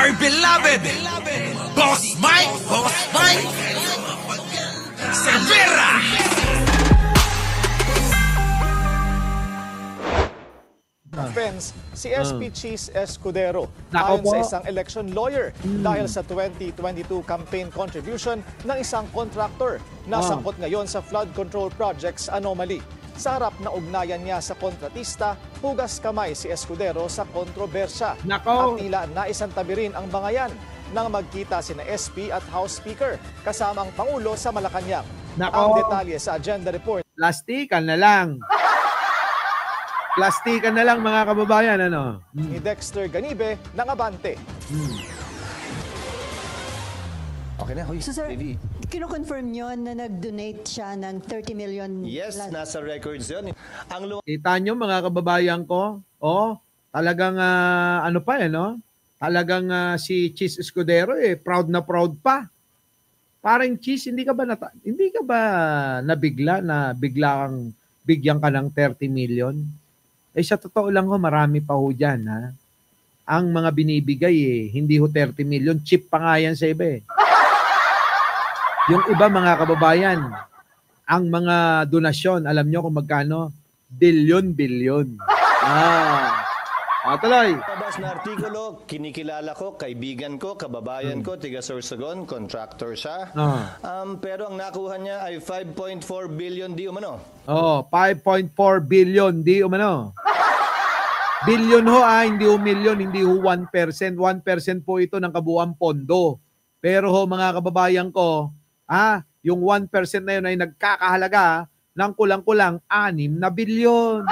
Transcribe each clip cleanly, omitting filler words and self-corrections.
our beloved Boss Mike Cervera. Offense si SP Cheese Escudero ayon sa isang election lawyer dahil sa 2022 campaign contribution ng isang contractor na sangkot ngayon sa flood control projects anomaly. Sa harap na ugnayan niya sa kontratista, hugas kamay si Escudero sa kontrobersya. At tila naisantabi rin ang bangayan nang magkita sina SP at House Speaker kasama ang Pangulo sa Malacanang. Ang detalye sa agenda report. Plastikan na lang. Plastikan na lang mga kababayan, ano? Ni Dexter Ganibe ng Abante. Okay na, So sir, kino-confirm nyo na nag-donate siya ng 30 million? Yes, nasa records yun. Kita nyo mga kababayan ko, talagang ano pa no? Talagang si Cheese Escudero proud na proud pa. Parang Cheese, hindi ka ba nabigla na biglang bigyan ka ng 30 million? Sa totoo lang marami pa ho dyan, ha? Ang mga binibigay hindi ho 30 million, chip pa nga yan sa iba Yung iba mga kababayan, ang mga donasyon, alam nyo kung magkano? Bilyon. Tuloy. Tabas na artikulo, kinikilala ko, kaibigan ko, kababayan ko, tiga Sorsogon, contractor siya. Pero ang nakuha niya ay 5.4 billion di umano. 5.4 billion di umano. Billion ho hindi ho million, hindi ho 1%. 1% po ito ng kabuuan pondo. Pero ho mga kababayan ko, yung 1% na yun ay nagkakahalaga ng kulang-kulang 6 na bilyon.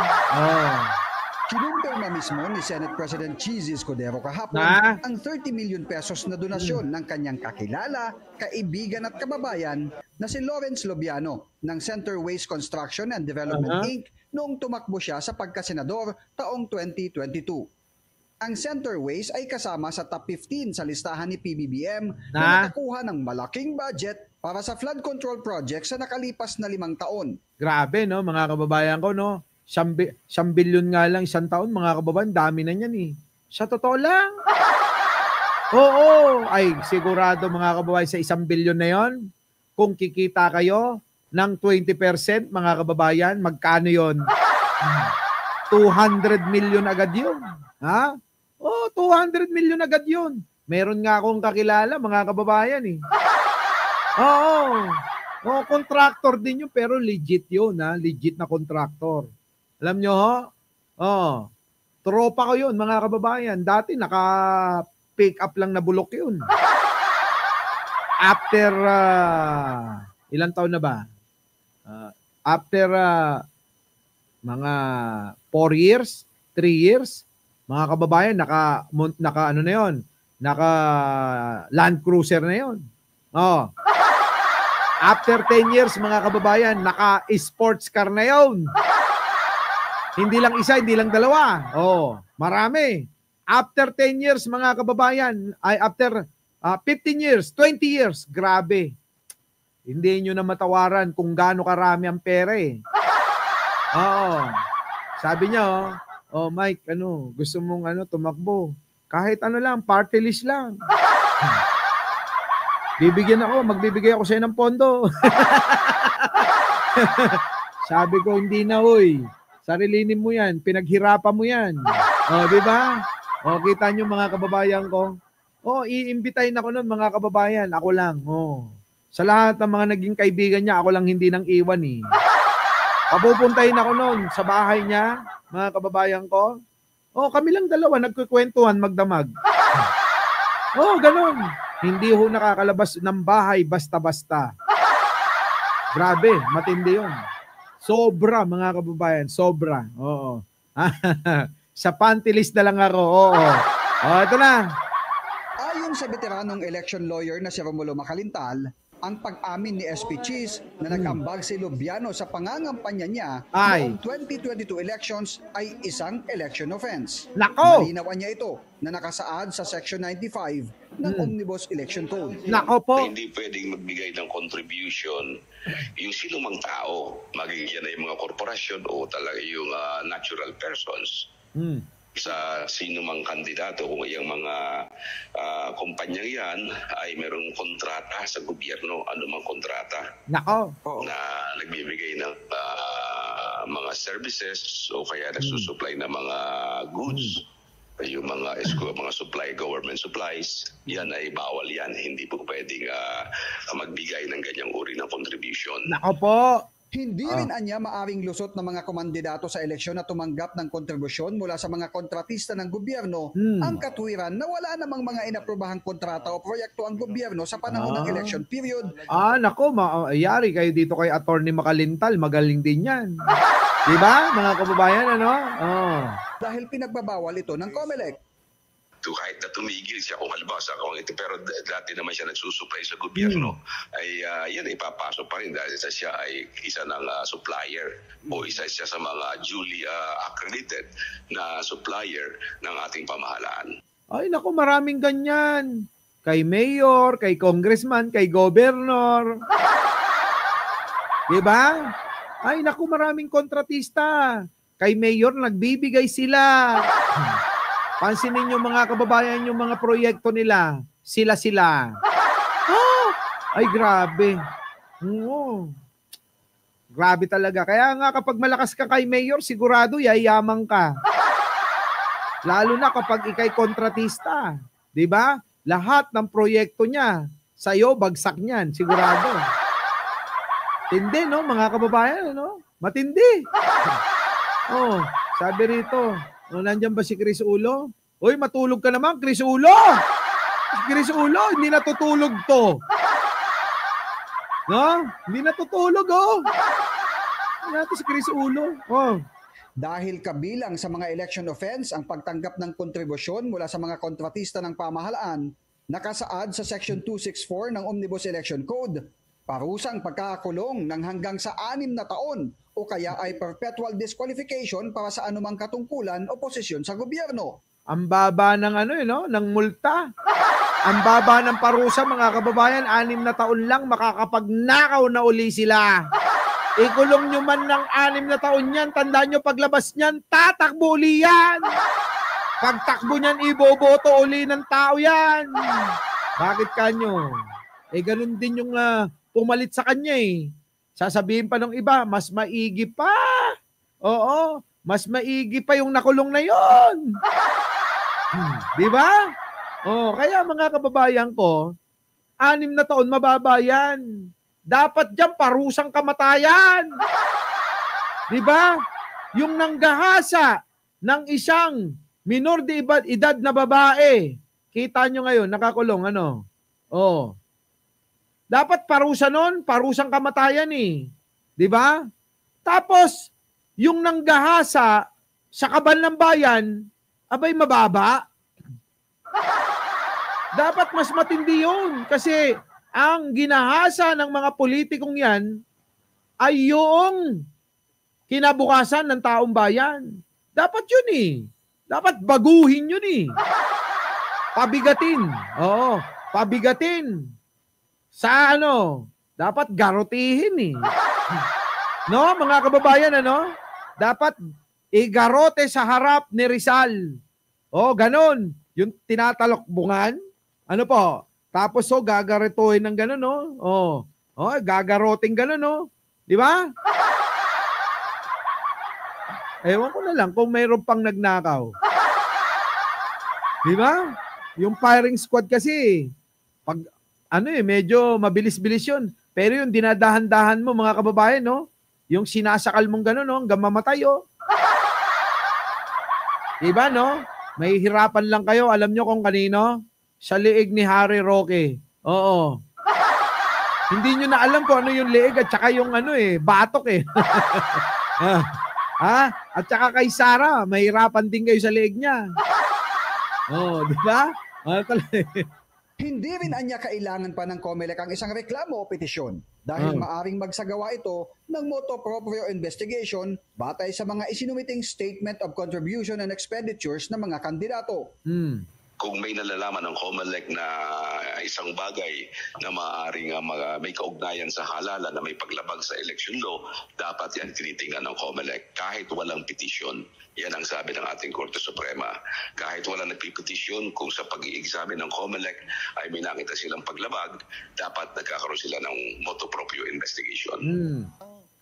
Kinumpirma mismo ni Senate President Cheese Escudero kahapon ang 30 million pesos na donasyon ng kanyang kakilala, kaibigan at kababayan na si Lawrence Lobiano ng Center Waste Construction and Development Inc. noong tumakbo siya sa pagkasenador taong 2022. Ang Center Waste ay kasama sa top 15 sa listahan ni PBBM na nakakuha ng malaking budget para sa flood control project sa nakalipas na 5 taon. Grabe no mga kababayan ko no. 1 bilyon nga lang isang taon, mga kababayan, dami na niyan Sa totoo lang. Ay sigurado mga kababayan sa 1 bilyon na yon, kung kikita kayo ng 20%, mga kababayan, magkano yon? 200 million agad yun. 200 million agad yun. Meron nga akong kakilala, mga kababayan contractor din yun, pero legit yun, legit na contractor. Alam nyo tropa ko yun mga kababayan. Dati naka-pick up lang na bulok yun. After, ilang taon na ba? After mga 4 years, 3 years, mga kababayan, naka ano na yun? Naka Land Cruiser na yun. After 10 years, mga kababayan, naka sports car na yun. Hindi lang isa, hindi lang dalawa. Marami. After 10 years, mga kababayan, ay after 15 years, 20 years, grabe. Hindi nyo na matawaran kung gaano karami ang pera Sabi niya, Mike, gusto mong tumakbo? Kahit lang, party list lang. Magbibigay ako sa'yo ng pondo. Sabi ko, hindi na, sarilinin mo yan, pinaghirapan mo yan. Di ba? Kita nyo mga kababayan ko. Iimbitahin ako nun mga kababayan. Ako lang. Sa lahat ng mga naging kaibigan niya, ako lang hindi nang iwan Papupuntahin ako nun sa bahay niya, mga kababayan ko. Kami lang dalawa, nagkukwentuhan, magdamag. Ganun. Hindi ho nakakalabas ng bahay basta-basta. Grabe, matindi yun. Sobra, mga kababayan. Sobra. Sa panty list na lang ako. Ito na. Ayon sa veteranong election lawyer na si Romulo Macalintal, ang pag-amin ni SP Cheese na nag-ambag si Lobiano sa pangangampanya niya noong 2022 elections ay isang election offense. Malinawan niya ito na nakasaad sa Section 95 ng Omnibus Election Code. Hindi pwedeng magbigay ng contribution yung sinumang tao, maging yan ay mga korporasyon o talaga yung natural persons. sa sino mang kandidato kung yung mga kumpanyang yan ay merong kontrata sa gobyerno, anumang kontrata Nako. na nagbibigay ng mga services o kaya nagsusupply ng mga goods, yung mga supply, government supplies, yan ay bawal yan. Hindi po pwedeng magbigay ng ganyang uri ng contribution. Nako po. Hindi rin anya maaring lusot ng mga komandidato sa eleksyon na tumanggap ng kontribusyon mula sa mga kontratista ng gobyerno ang katwiran na wala namang mga inaprobahang kontrata o proyekto ang gobyerno sa panahon ng election period. Nako, yari kayo dito kay Attorney Makalintal, magaling din yan. Diba, mga kababayan, ano? Dahil pinagbabawal ito ng COMELEC. Kahit na tumigil siya kung halimbawa sa ito, pero dati naman siya nagsusupply sa gobyerno, ay yan ipapasok pa rin dahil siya ay isa ng supplier o isa siya sa mga duly accredited na supplier ng ating pamahalaan. Ay, naku, maraming ganyan. Kay mayor, kay congressman, kay governor. Diba? Ay, naku, maraming kontratista. Kay mayor, nagbibigay sila. Pansinin niyo mga kababayan yung mga proyekto nila. Sila-sila. Ay, grabe. Oo. Grabe talaga. Kaya nga kapag malakas ka kay mayor, sigurado yayaman ka. Lalo na kapag ikay kontratista. Diba? Lahat ng proyekto niya, sa'yo, bagsak niyan. Sigurado. Tindi, no? Mga kababayan, no? Matindi. Sabi rito, nandiyan ba si Chris Ulo? Uy, matulog ka naman, Chris Ulo! Chris Ulo, hindi natutulog to. No? Hindi natutulog, Hindi natin si Chris Ulo. Dahil kabilang sa mga election offense ang pagtanggap ng kontribusyon mula sa mga kontratista ng pamahalaan, nakasaad sa Section 264 ng Omnibus Election Code, parusang pagkakakulong ng hanggang sa 6 na taon o kaya ay perpetual disqualification para sa anumang katungkulan o posisyon sa gobyerno. Ang baba ng ng multa. Ang baba ng parusa, mga kababayan, 6 na taon lang makakapagnakaw na uli sila. Ikulong nyo man ng 6 na taon yan, tandaan nyo paglabas niyan, tatakbo uli yan. Pagtakbo niyan, iboboto uli ng tao yan. Bakit kanyo? Ganun din yung pumalit sa kanya Sasabihin pa ng iba, mas maigi pa. Oo, mas maigi pa yung nakulong na yon. Di ba? Kaya mga kababayan ko, 6 na taon mababa yan. Dapat dyan parusang kamatayan. Di ba? Yung nanggahasa ng isang minor de edad na babae, kita nyo ngayon, nakakulong, dapat parusa nun, parusang kamatayan Di ba? Tapos, yung nanggahasa sa kaban ng bayan, abay mababa. Dapat mas matindi yun. Kasi ang ginahasa ng mga politikong yan ay yung kinabukasan ng taong bayan. Dapat yun Dapat baguhin yun Pabigatin. Oo, pabigatin. Sa dapat garutihin No, mga kababayan, dapat igarote sa harap ni Rizal. Ganon. Yung tinatalokbungan, tapos gagarituhin ng ganon, gagaroting ganon, di ba? Ewan ko na lang kung mayroon pang nagnakaw. Di ba? Yung firing squad kasi, pag medyo mabilis-bilis yun. Pero yung dinadahan-dahan mo, mga kababayan, yung sinasakal mong gano'n, hanggang mamatay, Diba, May hirapan lang kayo. Alam nyo kung kanino? Sa liig ni Harry Roque. Oo. Hindi nyo na alam kung ano yung liig at saka yung batok At saka kay Sarah, may hirapan din kayo sa liig niya. Diba? Hindi rin anya kailangan pa ng COMELEC ang isang reklamo o petisyon dahil maaring magsagawa ito ng motu proprio investigation batay sa mga isinumiting statement of contribution and expenditures ng mga kandidato. kung may nalalaman ng COMELEC na isang bagay na maaaring may kaugnayan sa halalan na may paglabag sa election law, dapat yan tinitingnan ng COMELEC kahit walang petisyon. Yan ang sabi ng ating Korte Suprema. Kahit walang nagpipetisyon, kung sa pag-i-examine ng COMELEC ay may nakita silang paglabag, dapat nagkakaroon sila ng motu proprio investigation.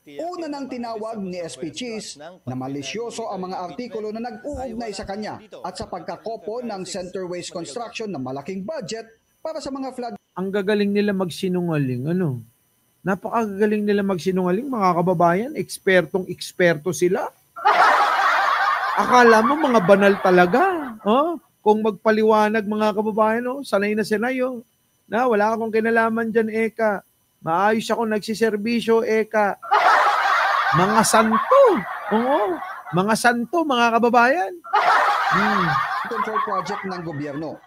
Una nang tinawag ni SP Cheese na malisyoso ang mga artikulo na nag-uugnay sa kanya at sa pagkakopo ng Center Waste Construction na malaking budget para sa mga flood. Ang gagaling nila magsinungaling, ano? Napakagaling nila magsinungaling, mga kababayan. Ekspertong-eksperto sila. Akala mo mga banal talaga. Oh? Kung magpaliwanag, mga kababayan, oh, sanay na sanay. Oh. Na, wala akong kinalaman dyan, Eka. Maayos ako nagsiservisyo, Eka. Mga santo. Oo. Mga santo, mga kababayan. Control project ng gobyerno.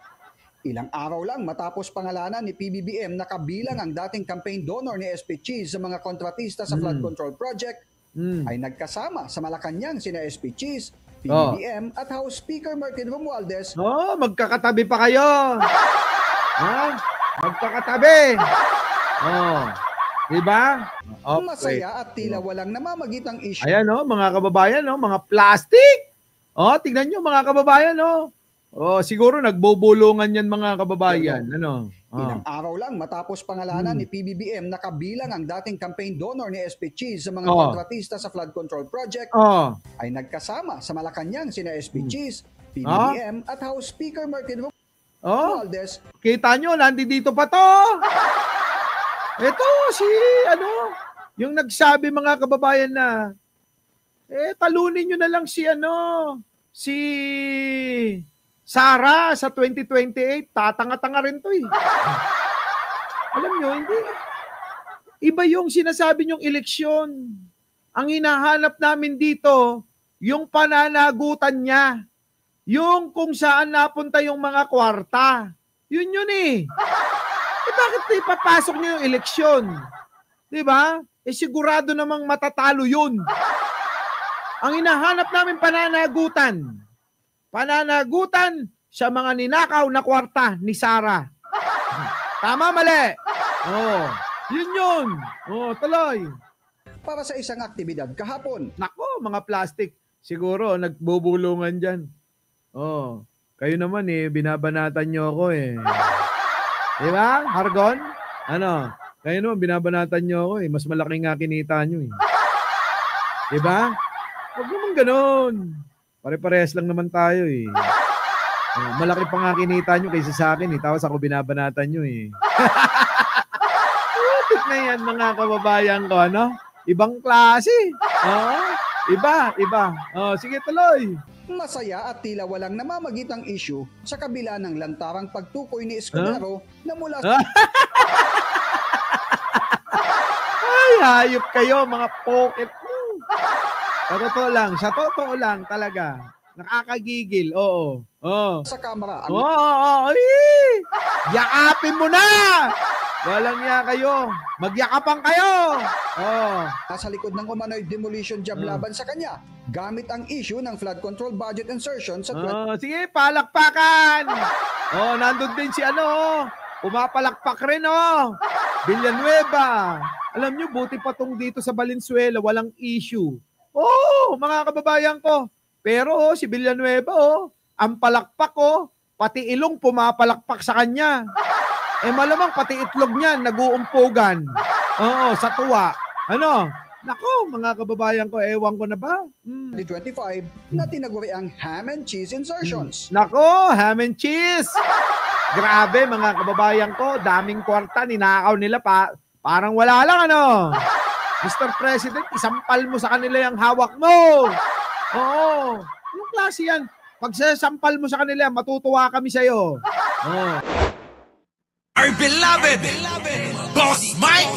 Ilang araw lang matapos pangalanan ni PBBM na kabilang ang dating campaign donor ni SP Cheese sa mga kontratista sa flood control project, ay nagkasama sa Malacanang sina SP Cheese, PBBM at House Speaker Martin Romualdez. Oh, magkakatabi pa kayo. Ha? Magkakatabi. Oh. Diba? Okay. Masaya at tila walang namamagitang issue. Ayan, oh, mga kababayan, oh, mga plastic. Oh, tingnan nyo, mga kababayan, oh. Oh, siguro nagbubulungan yan, mga kababayan. Ano? Oh. Ilang araw lang matapos pangalanan ni PBBM na kabilang ang dating campaign donor ni SP Cheese sa mga kontratista sa flood control project, ay nagkasama sa Malacanang sina SP Cheese, PBBM at House Speaker Martin Romualdez. Kita nyo, nandito pa to. Ito, yung nagsabi, mga kababayan, na, talunin nyo na lang si Sara sa 2028, tatanga-tanga rin to eh. Alam nyo, hindi. Iba yung sinasabi nyong eleksyon. Ang hinahanap namin dito, yung pananagutan niya. Yung kung saan napunta yung mga kwarta. Yun eh. Bakit ipapasok niyo yung eleksyon? Diba? Sigurado namang matatalo yun. Ang hinahanap namin pananagutan. Pananagutan sa mga ninakaw na kwarta ni Sara. Tama, mali? Yun. Tuloy. Para sa isang aktibidad kahapon. Nako, mga plastic. Siguro, nagbubulungan dyan. Kayo naman binabanatan nyo ako Diba, Hargon? Ano? Kayo naman, binabanatan nyo ako Mas malaki nga kinita nyo Diba? Huwag naman ganun. Pare-parehas lang naman tayo malaki pa nga kinita nyo kaysa sa akin Tapos ako binabanatan nyo Putik na yan, mga kababayan ko, ano? Ibang klase. Iba. Sige, tuloy. Masaya at tila walang namamagitang issue sa kabila ng lantarang pagtukoy ni Escudero na mula sa... Ay, hayop kayo, mga pocket. Sa totoo lang talaga. Nakakagigil, oo. Sa kamera. Yakapin mo na! Walang niya kayo. Magyakapan kayo. Nasa likod ng umano'y demolition job laban sa kanya, gamit ang issue ng flood control budget insertion sa... Sige, palakpakan. Nandun din si pumapalakpak rin, Villanueva. Alam nyo, buti patong dito sa Valenzuela, walang issue. Mga kababayan ko. Pero si Villanueva, ang palakpak, pati ilong pumapalakpak sa kanya. Malamang pati itlog niyan, nag-uumpugan. Sa tuwa. Nako, mga kababayan ko, ewan ko na ba? 2025 na tinaguri ang ham and cheese insertions. Nako, ham and cheese! Grabe, mga kababayan ko, daming kwarta, ninakaw nila pa. Parang wala lang, Mr. President, isampal mo sa kanila yung hawak mo. Anong klase yan? Pag sasampal mo sa kanila, matutuwa kami sa'yo. Our beloved Boss Mike!